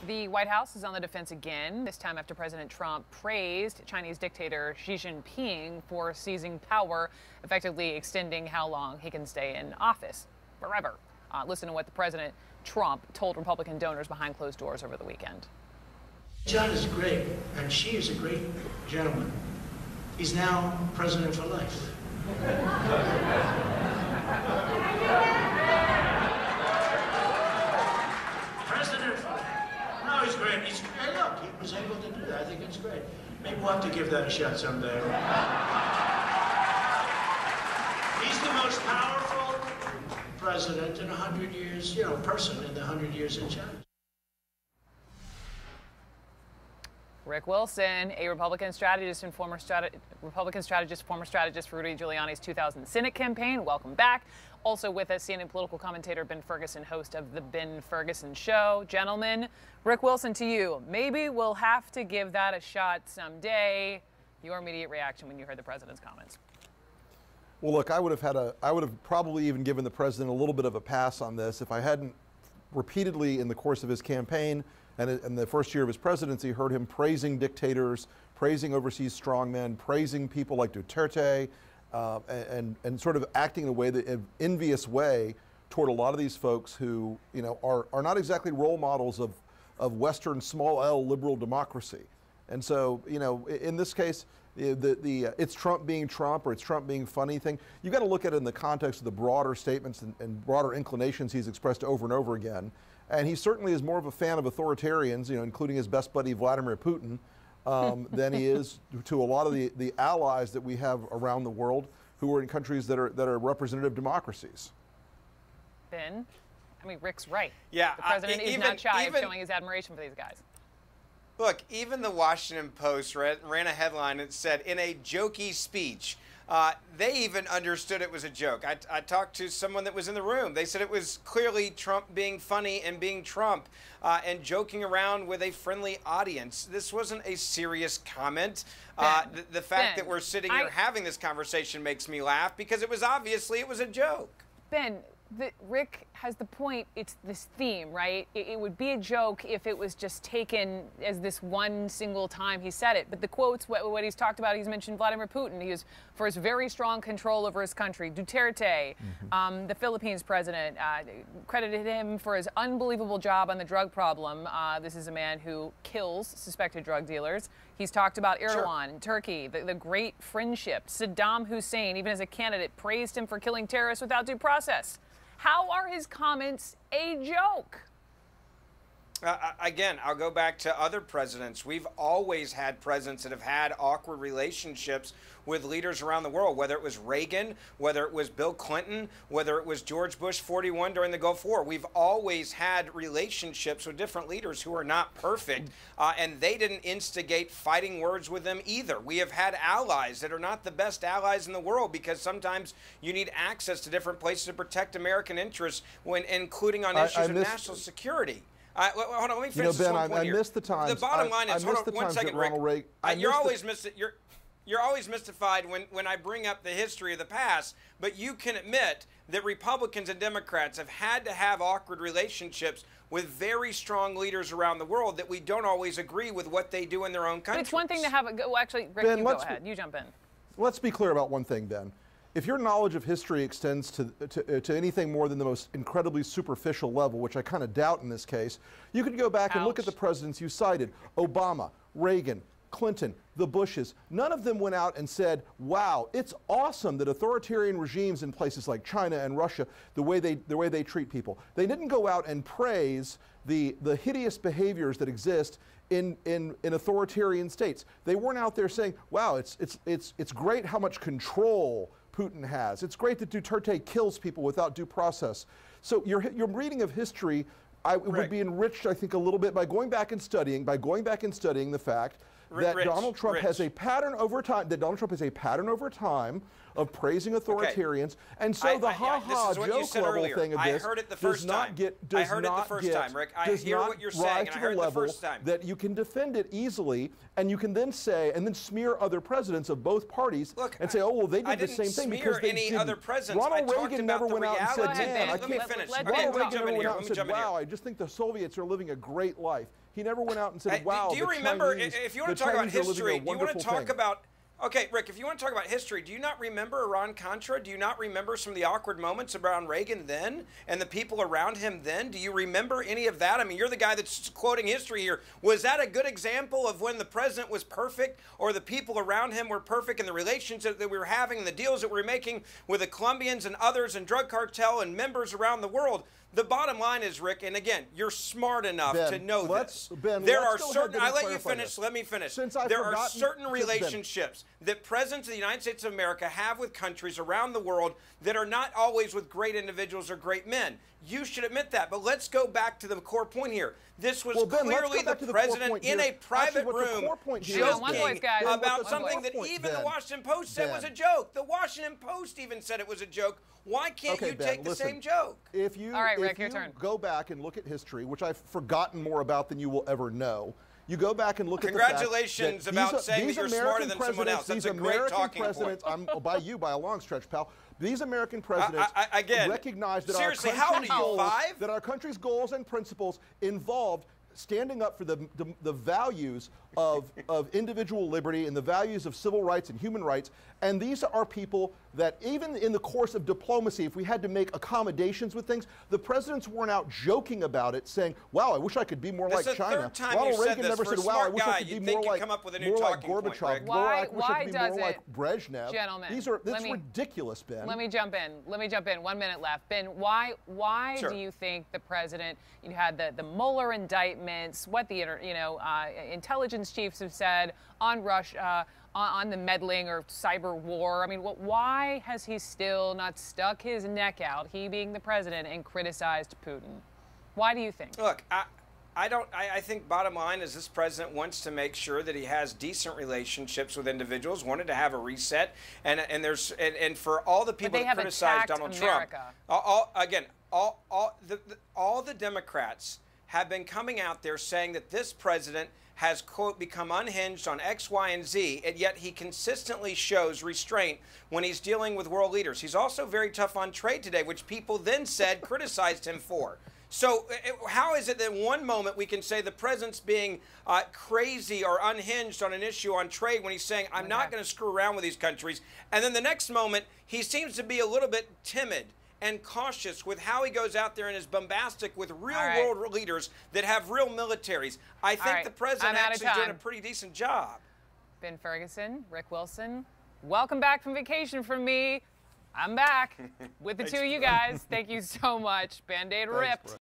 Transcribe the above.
The White House is on the defense again, this time after President Trump praised Chinese dictator Xi Jinping for seizing power, effectively extending how long he can stay in office, forever. Listen to what the President Trump told Republican donors behind closed doors over the weekend. China's great, and Xi is a great gentleman. He's now president for life. President for life. No, he's great. Hey, look, he was able to do that. I think it's great. Maybe we'll have to give that a shot someday. He's the most powerful president in 100 years, person in the 100 years in China. Rick Wilson, a Republican strategist, former strategist for Rudy Giuliani's 2000 Senate campaign. Welcome back. Also with us, CNN political commentator Ben Ferguson, host of The Ben Ferguson Show. Gentlemen, Rick Wilson, to you. Maybe we'll have to give that a shot someday. Your immediate reaction when you heard the president's comments? Well, look, I would have probably even given the president a little bit of a pass on this if I hadn't repeatedly in the course of his campaign and in the first year of his presidency heard him praising dictators, praising overseas strongmen, praising people like Duterte, and sort of acting in a way that an envious way toward a lot of these folks who are not exactly role models of Western small L liberal democracy. And so in this case, it's Trump being Trump or it's Trump being funny thing. You got to look at it in the context of the broader statements and broader inclinations he's expressed over and over again. And he certainly is more of a fan of authoritarians, including his best buddy Vladimir Putin, than he is to a lot of the allies that we have around the world who are in countries that are representative democracies. Ben, I mean, Rick's right. Yeah, the president is not shy of showing his admiration for these guys. Look, even the Washington Post ran a headline that said, in a jokey speech, they even understood it was a joke. I talked to someone that was in the room. They said it was clearly Trump being funny and being Trump and joking around with a friendly audience. This wasn't a serious comment. The fact that we're sitting here having this conversation makes me laugh because it was a joke. Ben, Rick has the point. It's this theme, right? It would be a joke if it was just taken as this one single time he said it. But the quotes, what he's talked about, he's mentioned Vladimir Putin. He was for his very strong control over his country. Duterte, the Philippines president, credited him for his unbelievable job on the drug problem. This is a man who kills suspected drug dealers. He's talked about Erdogan and Turkey, the great friendship. Saddam Hussein, even as a candidate, praised him for killing terrorists without due process. How are his comments a joke? Again, I'll go back to other presidents. We've always had presidents that have had awkward relationships with leaders around the world, whether it was Reagan, whether it was Bill Clinton, whether it was George Bush 41 during the Gulf War. We've always had relationships with different leaders who are not perfect, and they didn't instigate fighting words with them either. We have had allies that are not the best allies in the world because sometimes you need access to different places to protect American interests, including on issues of national security. Hold on, let me finish this one point here. I missed the times. The bottom line is, hold on one second, Rick. You're always mystified when I bring up the history of the past, but you can admit that Republicans and Democrats have had to have awkward relationships with very strong leaders around the world that we don't always agree with what they do in their own countries. But it's one thing to have well, actually, Rick, Ben, you go ahead. You jump in. Let's be clear about one thing, Ben. If your knowledge of history extends to anything more than the most incredibly superficial level, which I kind of doubt in this case, you could go back and look at the presidents you cited, Obama, Reagan, Clinton, the Bushes. None of them went out and said, wow, it's awesome that authoritarian regimes in places like China and Russia, the way they treat people. They didn't go out and praise the hideous behaviors that exist in authoritarian states. They weren't out there saying, wow, it's great how much control Putin has. It's great that Duterte kills people without due process. So your reading of history would be enriched, I think, a little bit by going back and studying the fact that Donald Trump has a pattern over time. of praising authoritarians. And so the ha-ha joke level thing of this does not get Rick. I hear what you're saying, and I heard it the first time. That you can defend it easily, and you can then say, and then smear other presidents of both parties and say, oh, well, they did the same thing because they didn't. Other presidents. Ronald Reagan never went out and said, man, I can't. Let me finish. Ronald Reagan never went out and said, wow, I just think the Soviets are living a great life. He never went out and said, wow, do you remember, if you want to talk about history, do you want to talk about, okay, Rick, if you want to talk about history, do you not remember Iran-Contra? Do you not remember some of the awkward moments around Reagan then and the people around him then? Do you remember any of that? I mean, you're the guy that's quoting history here. Was that a good example of when the president was perfect or the people around him were perfect and the relationship that we were having and the deals that we were making with the Colombians and others and drug cartel and members around the world? The bottom line is, Rick, and again, you're smart enough to know this. There are certain, I let you finish, let me finish. There are certain relationships that presidents of the United States of America have with countries around the world that are not always with great individuals or great men. You should admit that, but let's go back to the core point here. This was clearly the president in a private room joking about something that even the Washington Post said was a joke. The Washington Post even said it was a joke. Why can't you take the same joke? If you, all right, Rick, your turn. Go back and look at history, which I've forgotten more about than you will ever know. You go back and look at the fact Congratulations about saying that you're smarter than someone else. That's a great talking point. By you, by a long stretch, pal. These American presidents recognize that our country's goals and principles involved standing up for the values of individual liberty and the values of civil rights and human rights. And these are people that even in the course of diplomacy, if we had to make accommodations with things, the presidents weren't out joking about it, saying, wow, I wish I could be more like China. Ronald Reagan never said, wow, I wish I could be more like Gorbachev. I wish I could be more like Brezhnev. Gentlemen, this is ridiculous, Ben. Let me jump in. 1 minute left. Ben, why do you think the president, you had the Mueller indictments, what the intelligence chiefs have said on Russia, on the meddling or cyber war? I mean, why has he still not stuck his neck out, he being the president, and criticized Putin? Why do you think? Look, I think bottom line is this president wants to make sure that he has decent relationships with individuals, wanted to have a reset, and for all the people that criticize Donald Trump, all the Democrats have been coming out there saying that this president has, quote, become unhinged on X, Y, and Z, and yet he consistently shows restraint when he's dealing with world leaders. He's also very tough on trade today, which people then said criticized him for. So how is it that one moment we can say the president's being crazy or unhinged on an issue on trade when he's saying, I'm not going to screw around with these countries, and then the next moment he seems to be a little bit timid and cautious with how he goes out there and is bombastic with real world leaders that have real militaries. I think the president actually doing a pretty decent job. Ben Ferguson, Rick Wilson, welcome back from vacation from me. I'm back with the two of you guys. Thank you so much. Band-Aid ripped.